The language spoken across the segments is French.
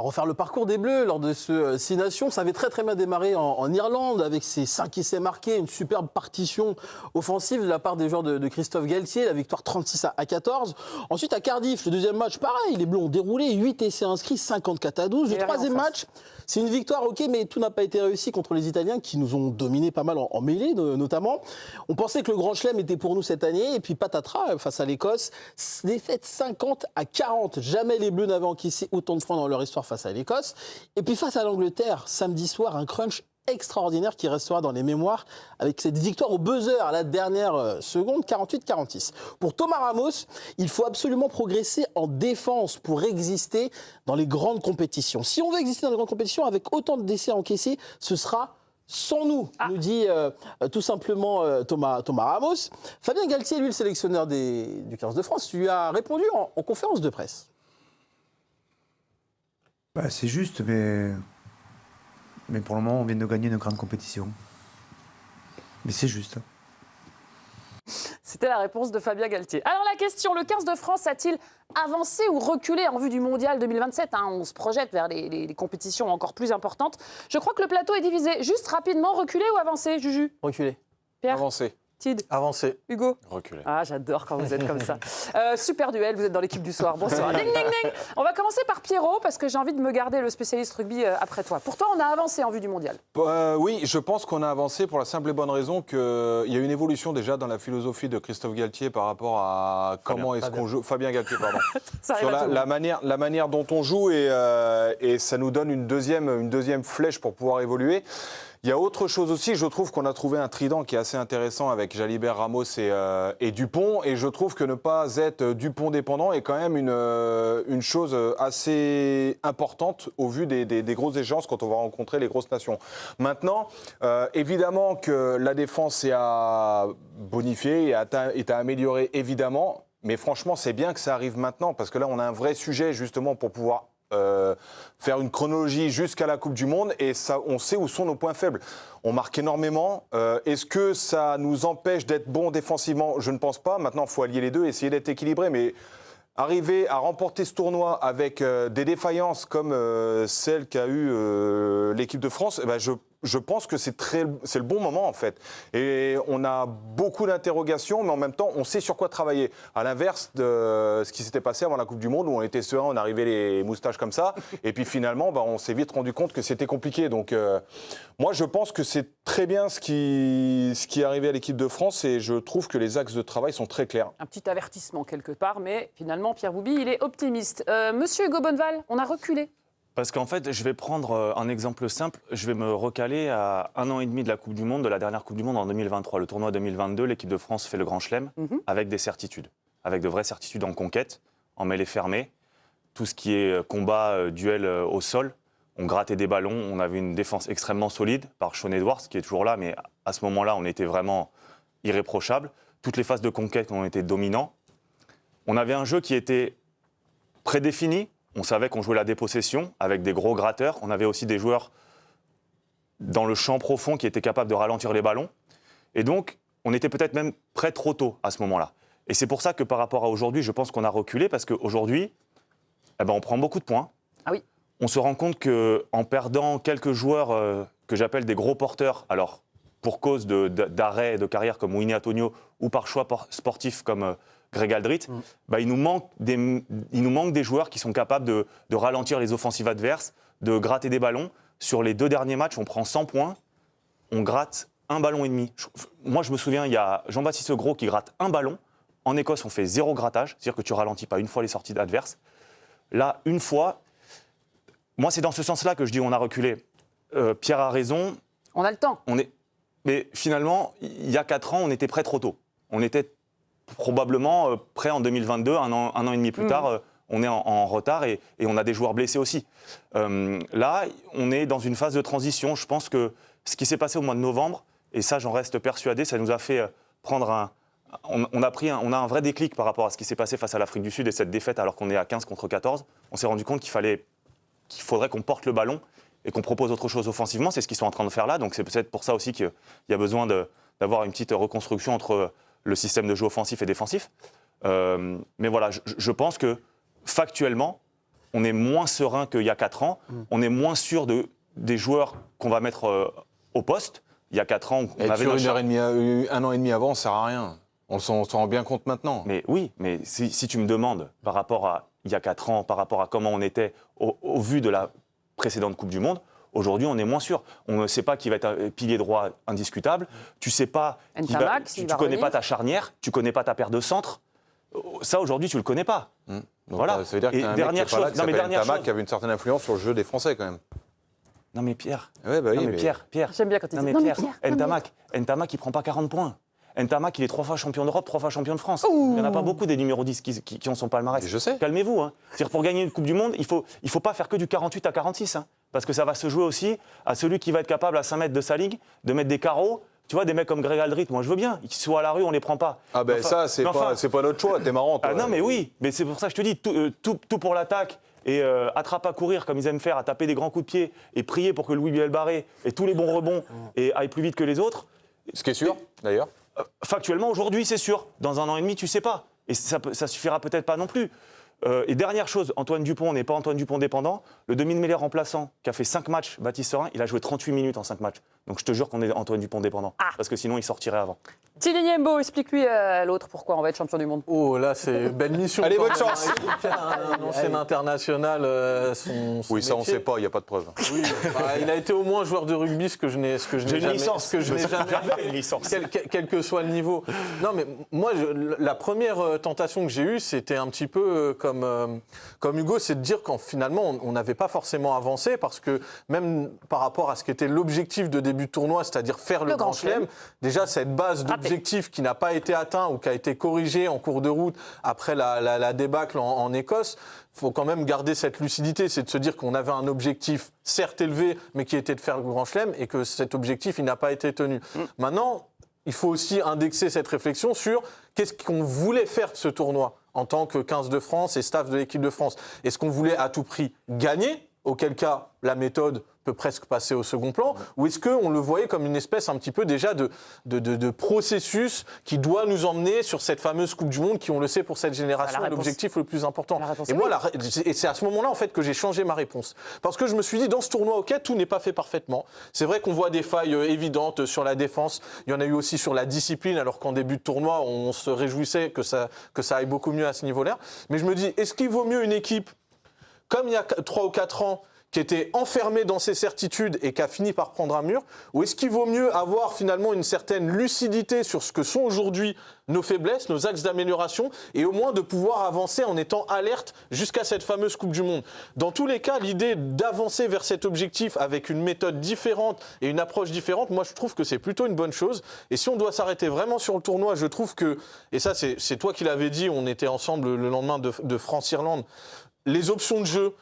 Refaire le parcours des Bleus lors de ce Six Nations, ça avait très bien démarré en Irlande avec ses 5 essais marqués, une superbe partition offensive de la part des joueurs de Christophe Galtier, la victoire 36-14. Ensuite à Cardiff, le deuxième match, pareil, les Bleus ont déroulé, 8 essais inscrits, 54-12. Le troisième match, c'est une victoire, ok, mais tout n'a pas été réussi contre les Italiens qui nous ont dominé pas mal en mêlée notamment. On pensait que le Grand Chelem était pour nous cette année, et puis patatras face à l'Écosse, défaite 50-40. Jamais les Bleus n'avaient encaissé autant de points dans leur histoire face à l'Écosse. Et puis face à l'Angleterre, samedi soir, un crunch extraordinaire qui restera dans les mémoires avec cette victoire au buzzer à la dernière seconde, 48-46. Pour Thomas Ramos, il faut absolument progresser en défense pour exister dans les grandes compétitions. Si on veut exister dans les grandes compétitions avec autant de décès encaissés, ce sera sans nous, nous dit tout simplement Thomas Ramos. Fabien Galtier, lui, le sélectionneur du 15 de France, lui a répondu en conférence de presse. C'est juste, mais pour le moment, on vient de gagner une grande compétition. Mais c'est juste. C'était la réponse de Fabien Galtier. Alors la question, le 15 de France a-t-il avancé ou reculé en vue du Mondial 2027 On se projette vers les compétitions encore plus importantes. Je crois que le plateau est divisé. Juste rapidement, reculer ou avancer, Juju? Reculer. Pierre? Avancer. Tid? Avancer. Hugo? Reculer. Ah, j'adore quand vous êtes comme ça. Super duel, vous êtes dans l'équipe du soir. Bonsoir. Ding, ding, ding. On va commencer par Pierrot, parce que j'ai envie de me garder le spécialiste rugby après toi. Pourtant, on a avancé en vue du Mondial. Oui, je pense qu'on a avancé pour la simple et bonne raison qu'il y a une évolution déjà dans la philosophie de Christophe Galtier par rapport à comment est-ce qu'on joue. Fabien Galtier, pardon. Sur la manière dont on joue et ça nous donne une deuxième flèche pour pouvoir évoluer. Il y a autre chose aussi, je trouve qu'on a trouvé un trident qui est assez intéressant avec Jalibert, Ramos et Dupont. Et je trouve que ne pas être Dupont dépendant est quand même une chose assez importante au vu des grosses échéances quand on va rencontrer les grosses nations. Maintenant, évidemment que la défense est à bonifier et est à améliorer, évidemment. Mais franchement, c'est bien que ça arrive maintenant parce que là, on a un vrai sujet justement pour pouvoir faire une chronologie jusqu'à la Coupe du Monde et ça, on sait où sont nos points faibles. On marque énormément. Est-ce que ça nous empêche d'être bons défensivement? Je ne pense pas. Maintenant, il faut allier les deux, essayer d'être équilibré. Mais arriver à remporter ce tournoi avec des défaillances comme celle qu'a eu l'équipe de France, je pense que c'est le bon moment en fait. Et on a beaucoup d'interrogations, mais en même temps, on sait sur quoi travailler. À l'inverse de ce qui s'était passé avant la Coupe du Monde, où on était serein, on arrivait les moustaches comme ça, et puis finalement, on s'est vite rendu compte que c'était compliqué. Donc moi, je pense que c'est très bien ce qui est arrivé à l'équipe de France, et je trouve que les axes de travail sont très clairs. Un petit avertissement quelque part, mais finalement, Pierre Boubi, il est optimiste. Monsieur Hugo Bonneval, on a reculé. Parce qu'en fait, je vais prendre un exemple simple. Je vais me recaler à 1 an et demi de la Coupe du Monde, de la dernière Coupe du Monde en 2023. Le tournoi 2022, l'équipe de France fait le Grand Chelem avec des certitudes, avec de vraies certitudes en conquête, en mêlée fermée. Tout ce qui est combat, duel au sol, on grattait des ballons. On avait une défense extrêmement solide par Sean Edwards, qui est toujours là, mais à ce moment-là, on était vraiment irréprochable. Toutes les phases de conquête ont été dominants. On avait un jeu qui était prédéfini. On savait qu'on jouait la dépossession avec des gros gratteurs. On avait aussi des joueurs dans le champ profond qui étaient capables de ralentir les ballons. Et donc, on était peut-être même prêt trop tôt à ce moment-là. Et c'est pour ça que par rapport à aujourd'hui, je pense qu'on a reculé parce qu'aujourd'hui, on prend beaucoup de points. Ah oui. On se rend compte qu'en perdant quelques joueurs que j'appelle des gros porteurs, alors pour cause d'arrêt de carrière comme Winnie Antonio ou par choix sportif comme Greg Aldrit, il nous manque des joueurs qui sont capables de ralentir les offensives adverses, de gratter des ballons. Sur les 2 derniers matchs, on prend 100 points, on gratte 1 ballon et demi. Moi, je me souviens, il y a Jean-Baptiste Gros qui gratte 1 ballon. En Écosse, on fait 0 grattage, c'est-à-dire que tu ralentis pas une fois les sorties adverses. Là, une fois, moi, c'est dans ce sens-là que je dis on a reculé. Pierre a raison. On a le temps. Mais finalement, il y a 4 ans, on était prêt trop tôt. On était probablement prêt en 2022, un an et demi plus tard, on est en retard et on a des joueurs blessés aussi. Là, on est dans une phase de transition. Je pense que ce qui s'est passé au mois de novembre, et ça j'en reste persuadé, ça nous a fait prendre on a un vrai déclic par rapport à ce qui s'est passé face à l'Afrique du Sud et cette défaite alors qu'on est à 15 contre 14. On s'est rendu compte qu'il faudrait qu'on porte le ballon et qu'on propose autre chose offensivement. C'est ce qu'ils sont en train de faire là. Donc c'est peut-être pour ça aussi qu'il y a besoin d'avoir une petite reconstruction entre le système de jeu offensif et défensif. Mais voilà, je pense que factuellement, on est moins serein qu'il y a 4 ans. On est moins sûr des joueurs qu'on va mettre au poste. Il y a 4 ans, on avait un an et demi avant, ça ne sert à rien. On s'en rend bien compte maintenant. Mais oui, mais si tu me demandes par rapport à il y a 4 ans, par rapport à comment on était au vu de la précédente Coupe du Monde, aujourd'hui, on est moins sûr. On ne sait pas qui va être un pilier droit indiscutable. Tu sais pas, tu connais pas ta charnière, tu connais pas ta paire de centre. Ça, aujourd'hui, tu le connais pas. Donc, voilà. Ça veut dire qu'il y a un mec qui est pas là, qui s'appelle Ntamak, qui avait une certaine influence sur le jeu des Français, quand même. Non mais Pierre, ouais, bah oui, Pierre. J'aime bien quand il dit Ntamak, il prend pas 40 points. Ntamak, il est 3 fois champion d'Europe, 3 fois champion de France. Il n'y en a pas beaucoup des numéros 10 qui ont son palmarès. Je sais. Calmez-vous. Hein. C'est-à-dire pour gagner une Coupe du Monde, il faut pas faire que du 48 à 46. Hein, parce que ça va se jouer aussi à celui qui va être capable à 5 mètres de sa ligne de mettre des carreaux. Tu vois, des mecs comme Greg Aldrit, moi je veux bien, qu'ils soient à la rue, on les prend pas. Ah ben ça, c'est pas notre choix, t'es marrant. Toi. Ah non mais oui, mais c'est pour ça que je te dis, tout pour l'attaque. Et attrape à courir comme ils aiment faire, à taper des grands coups de pied et prier pour que Louis Bielbarré ait tous les bons rebonds et aille plus vite que les autres. Ce qui est sûr, d'ailleurs. Factuellement, aujourd'hui, c'est sûr. Dans un an et demi, tu sais pas. Et ça suffira peut-être pas non plus. Et dernière chose, Antoine Dupont n'est pas Antoine Dupont dépendant. Le demi-mêlée remplaçant qui a fait 5 matchs, Baptiste Serin, il a joué 38 minutes en 5 matchs. Donc je te jure qu'on est Antoine Dupont dépendant. Parce que sinon, il sortirait avant. Thierry Niembo, explique-lui à l'autre pourquoi on va être champion du monde. Oh là, c'est belle mission. Allez, bonne chance. Un ancien international, son oui, ça, on ne sait pas, il n'y a pas de preuve. Oui, il a été au moins joueur de rugby, ce que je n'ai jamais. Une licence. Quel que soit le niveau. Non, mais moi, la première tentation que j'ai eue, c'était un petit peu comme Hugo, c'est de dire qu'en finalement, on n'avait pas forcément avancé, parce que même par rapport à ce qui était l'objectif de début de tournoi, c'est-à-dire faire le Grand Chelem, déjà cette base d'objectif qui n'a pas été atteint ou qui a été corrigé en cours de route après la débâcle en Écosse, il faut quand même garder cette lucidité, c'est de se dire qu'on avait un objectif certes élevé, mais qui était de faire le Grand Chelem, et que cet objectif, il n'a pas été tenu. Maintenant, il faut aussi indexer cette réflexion sur qu'est-ce qu'on voulait faire de ce tournoi en tant que 15 de France et staff de l'équipe de France. Est-ce qu'on voulait à tout prix gagner, auquel cas la méthode peut presque passer au second plan, ou est-ce qu'on le voyait comme une espèce un petit peu déjà de processus qui doit nous emmener sur cette fameuse Coupe du Monde qui, on le sait, pour cette génération, est l'objectif le plus important. Et moi, c'est à ce moment-là en fait que j'ai changé ma réponse. Parce que je me suis dit, dans ce tournoi, ok, tout n'est pas fait parfaitement. C'est vrai qu'on voit des failles évidentes sur la défense. Il y en a eu aussi sur la discipline, alors qu'en début de tournoi, on se réjouissait que ça aille beaucoup mieux à ce niveau-là. Mais je me dis, est-ce qu'il vaut mieux une équipe comme il y a 3 ou 4 ans, qui était enfermé dans ses certitudes et qui a fini par prendre un mur, ou est-ce qu'il vaut mieux avoir finalement une certaine lucidité sur ce que sont aujourd'hui nos faiblesses, nos axes d'amélioration, et au moins de pouvoir avancer en étant alerte jusqu'à cette fameuse Coupe du Monde. Dans tous les cas, l'idée d'avancer vers cet objectif avec une méthode différente et une approche différente, moi je trouve que c'est plutôt une bonne chose. Et si on doit s'arrêter vraiment sur le tournoi, je trouve que, et ça c'est toi qui l'avais dit, on était ensemble le lendemain de France-Irlande, les options de jeu,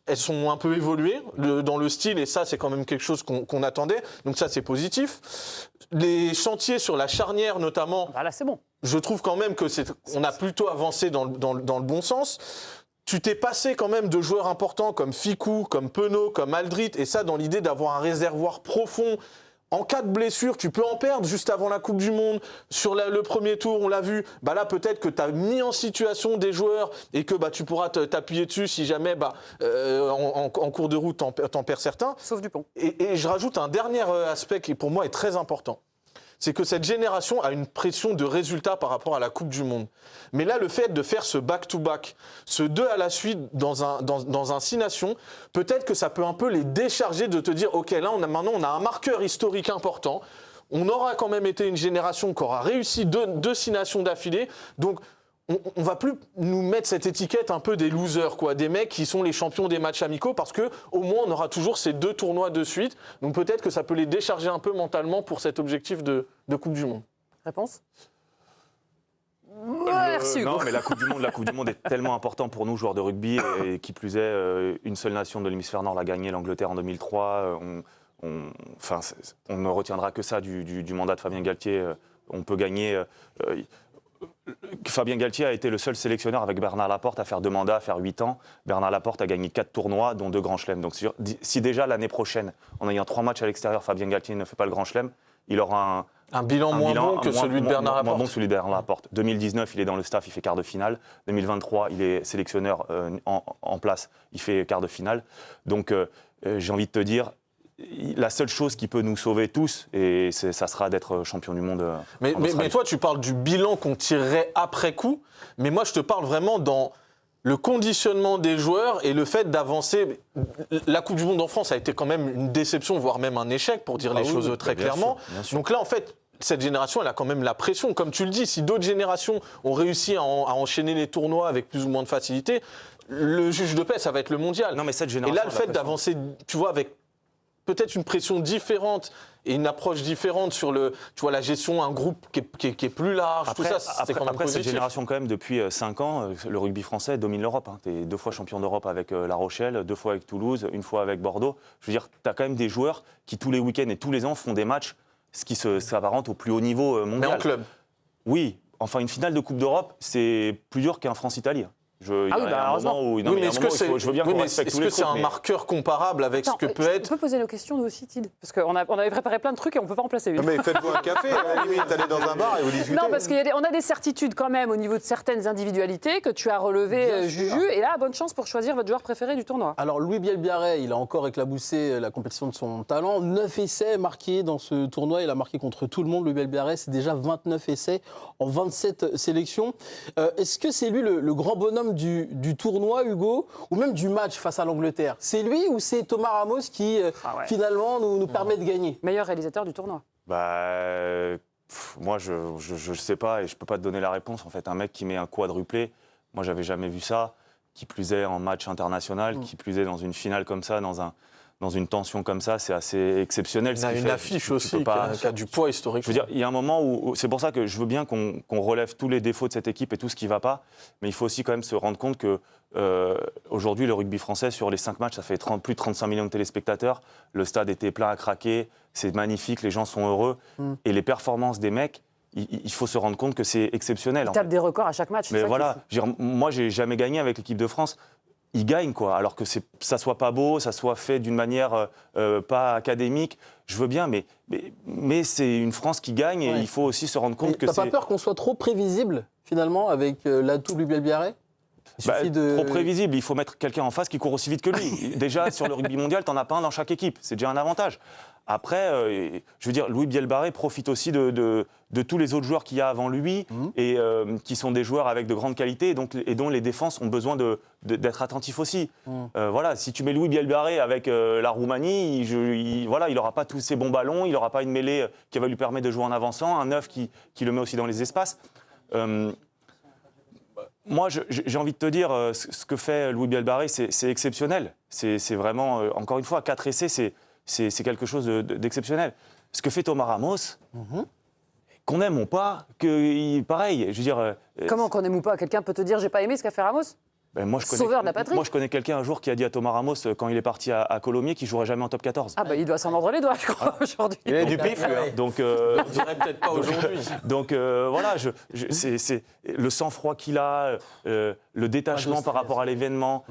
elles sont un peu évoluées dans le style, et ça, c'est quand même quelque chose qu'on attendait. Donc ça, c'est positif. Les chantiers sur la charnière, notamment, là, c'est bon. Je trouve quand même qu'on a plutôt avancé dans le bon sens. Tu t'es passé quand même de joueurs importants comme Ficou, comme Penaud, comme Aldrit, et ça, dans l'idée d'avoir un réservoir profond. En cas de blessure, tu peux en perdre juste avant la Coupe du Monde. Sur le premier tour, on l'a vu. Là, peut-être que tu as mis en situation des joueurs et que tu pourras t'appuyer dessus si jamais en cours de route, t'en perds certains. Sauf Dupont. Et je rajoute un dernier aspect qui, pour moi, est très important. C'est que cette génération a une pression de résultats par rapport à la Coupe du Monde. Mais là, le fait de faire ce back-to-back, ce 2 à la suite dans un 6 nations, peut-être que ça peut un peu les décharger de te dire « Ok, là, maintenant, on a un marqueur historique important. On aura quand même été une génération qui aura réussi 2 6 nations d'affilée. Donc, on va plus nous mettre cette étiquette un peu des losers, quoi, des mecs qui sont les champions des matchs amicaux, parce que au moins on aura toujours ces 2 tournois de suite. Donc peut-être que ça peut les décharger un peu mentalement pour cet objectif de Coupe du Monde. Réponse ? Merci Hugo. Non, mais la Coupe du Monde est tellement importante pour nous, joueurs de rugby, et qui plus est, une seule nation de l'hémisphère nord l'a gagné, l'Angleterre en 2003. On ne retiendra que ça du mandat de Fabien Galtier. On peut gagner. Fabien Galtier a été le seul sélectionneur avec Bernard Laporte à faire 2 mandats, à faire 8 ans. Bernard Laporte a gagné 4 tournois, dont 2 grands chelems. Donc si déjà l'année prochaine, en ayant 3 matchs à l'extérieur, Fabien Galtier ne fait pas le grand chelem, il aura un bilan moins bon que celui de Bernard Laporte. Moins bon que celui de Bernard Laporte. 2019, il est dans le staff, il fait quart de finale. 2023, il est sélectionneur en place, il fait quart de finale. Donc, j'ai envie de te dire, la seule chose qui peut nous sauver tous, et ça sera d'être champion du monde. Mais toi, tu parles du bilan qu'on tirerait après coup. Mais moi, je te parle vraiment dans le conditionnement des joueurs et le fait d'avancer. La Coupe du Monde en France a été quand même une déception, voire même un échec, pour dire les choses très clairement. Bien sûr. Donc là, en fait, cette génération, elle a quand même la pression. Comme tu le dis, si d'autres générations ont réussi à enchaîner les tournois avec plus ou moins de facilité, le juge de paix, ça va être le mondial. Non, mais cette génération, et là, le fait d'avancer, tu vois, avec peut-être une pression différente et une approche différente sur la gestion, un groupe qui est plus large, après, tout ça, c'est quand même après positif. cette génération, quand même, depuis 5 ans, le rugby français domine l'Europe. Tu es 2 fois champion d'Europe avec La Rochelle, 2 fois avec Toulouse, 1 fois avec Bordeaux. Je veux dire, tu as quand même des joueurs qui, tous les week-ends et tous les ans, font des matchs, ce qui s'apparente au plus haut niveau mondial. Mais en club. Oui, enfin, une finale de Coupe d'Europe, c'est plus dur qu'un France-Italie. Ah oui, heureusement. Mais est-ce que c'est un marqueur comparable avec ce que peut être... On peut poser nos questions, nous aussi, Tid. Parce qu'on avait préparé plein de trucs et on ne peut pas en placer une. Non, mais faites-vous un café, à la limite, allez dans un bar et vous discutez. Non, parce qu'on a des certitudes quand même au niveau de certaines individualités que tu as relevées, Juju. Et là, bonne chance pour choisir votre joueur préféré du tournoi. Alors, Louis Bielbiarré, il a encore éclaboussé la compétition de son talent. 9 essais marqués dans ce tournoi. Il a marqué contre tout le monde. Louis Bielbiaré, c'est déjà 29 essais en 27 sélections. Est-ce que c'est lui le grand bonhomme du tournoi, Hugo, ou même du match face à l'Angleterre? C'est lui ou c'est Thomas Ramos qui, finalement, nous permet de gagner? Meilleur réalisateur du tournoi. Moi, je ne sais pas et je ne peux pas te donner la réponse. En fait, un mec qui met un quadruplé, moi, j'avais jamais vu ça. Qui plus est en match international, qui plus est dans une finale comme ça, dans une tension comme ça, c'est assez exceptionnel. Il y a une affiche aussi qui a du poids historique. Je veux dire, il y a un moment où c'est pour ça que je veux bien qu'on relève tous les défauts de cette équipe et tout ce qui ne va pas, mais il faut aussi quand même se rendre compte que aujourd'hui, le rugby français, sur les 5 matchs, ça fait plus de 35 millions de téléspectateurs. Le stade était plein à craquer, c'est magnifique, les gens sont heureux. Et les performances des mecs, il faut se rendre compte que c'est exceptionnel. Ils tapent des records à chaque match. Mais voilà, moi, j'ai jamais gagné avec l'équipe de France. Ils gagnent, quoi, alors que ça soit pas beau, ça soit fait d'une manière pas académique. Je veux bien, mais c'est une France qui gagne et il faut aussi se rendre compte que c'est... T'as pas peur qu'on soit trop prévisible, finalement, avec l'atout Louis Bielbiaré? Trop prévisible, il faut mettre quelqu'un en face qui court aussi vite que lui. Déjà, sur le rugby mondial, t'en as pas un dans chaque équipe, c'est déjà un avantage. Après, je veux dire, Louis Bielbarré profite aussi de tous les autres joueurs qu'il y a avant lui et qui sont des joueurs avec de grandes qualités et dont les défenses ont besoin d'être attentifs aussi. Voilà, si tu mets Louis Bielbarré avec la Roumanie, il n'aura pas tous ses bons ballons, il n'aura pas une mêlée qui va lui permettre de jouer en avançant, un 9 qui le met aussi dans les espaces. Moi, j'ai envie de te dire, ce que fait Louis Bielbarré, c'est exceptionnel. C'est vraiment, encore une fois, 4 essais, c'est quelque chose d'exceptionnel. Ce que fait Thomas Ramos, qu'on aime ou pas, pareil, je veux dire... Comment qu'on aime ou pas? Quelqu'un peut te dire, j'ai pas aimé ce qu'a fait Ramos? Sauveur de la patrie. Moi, je connais quelqu'un un jour qui a dit à Thomas Ramos, quand il est parti à Colomiers, qu'il ne jouerait jamais en top 14. Ah il doit s'en mordre les doigts, je crois, aujourd'hui. Il a du pif, lui. Donc, on dirait peut-être pas aujourd'hui. Donc, voilà, c'est le sang-froid qu'il a, le détachement par rapport à l'événement.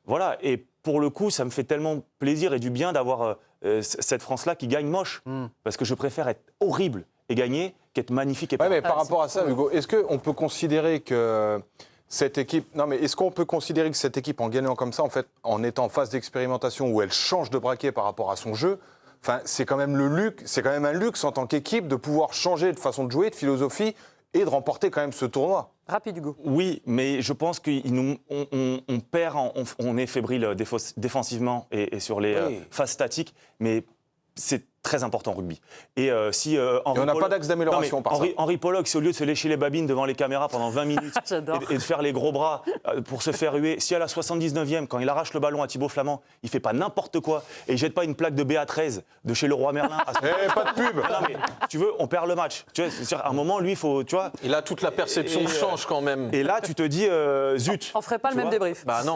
Voilà, et pour le coup, ça me fait tellement plaisir et du bien d'avoir cette France-là qui gagne moche. Parce que je préfère être horrible et gagner qu'être magnifique et pas. Mais par rapport à ça, Hugo, est-ce qu'on peut considérer que cette équipe, en gagnant comme ça, en fait, en étant en phase d'expérimentation où elle change de braquet par rapport à son jeu, c'est quand même un luxe en tant qu'équipe de pouvoir changer de façon de jouer, de philosophie et de remporter quand même ce tournoi. Rapide, Hugo. Oui, mais je pense qu'on perd, on est fébrile défensivement et sur les phases statiques, mais c'est très important au rugby. Et si on n'a pas d'axe d'amélioration par ça. Henri Pollock, c'est au lieu de se lécher les babines devant les caméras pendant 20 minutes et de faire les gros bras pour se faire huer, si à la 79e, quand il arrache le ballon à Thibaut Flamand, il fait pas n'importe quoi et il jette pas une plaque de BA13 de chez Leroy Merlin. Pas de pub. Non, mais tu veux, on perd le match. Tu vois, à un moment, lui, il faut, tu vois. Il a toute la perception change quand même. Et là, tu te dis, zut. On ferait pas le même débrief. Bah non.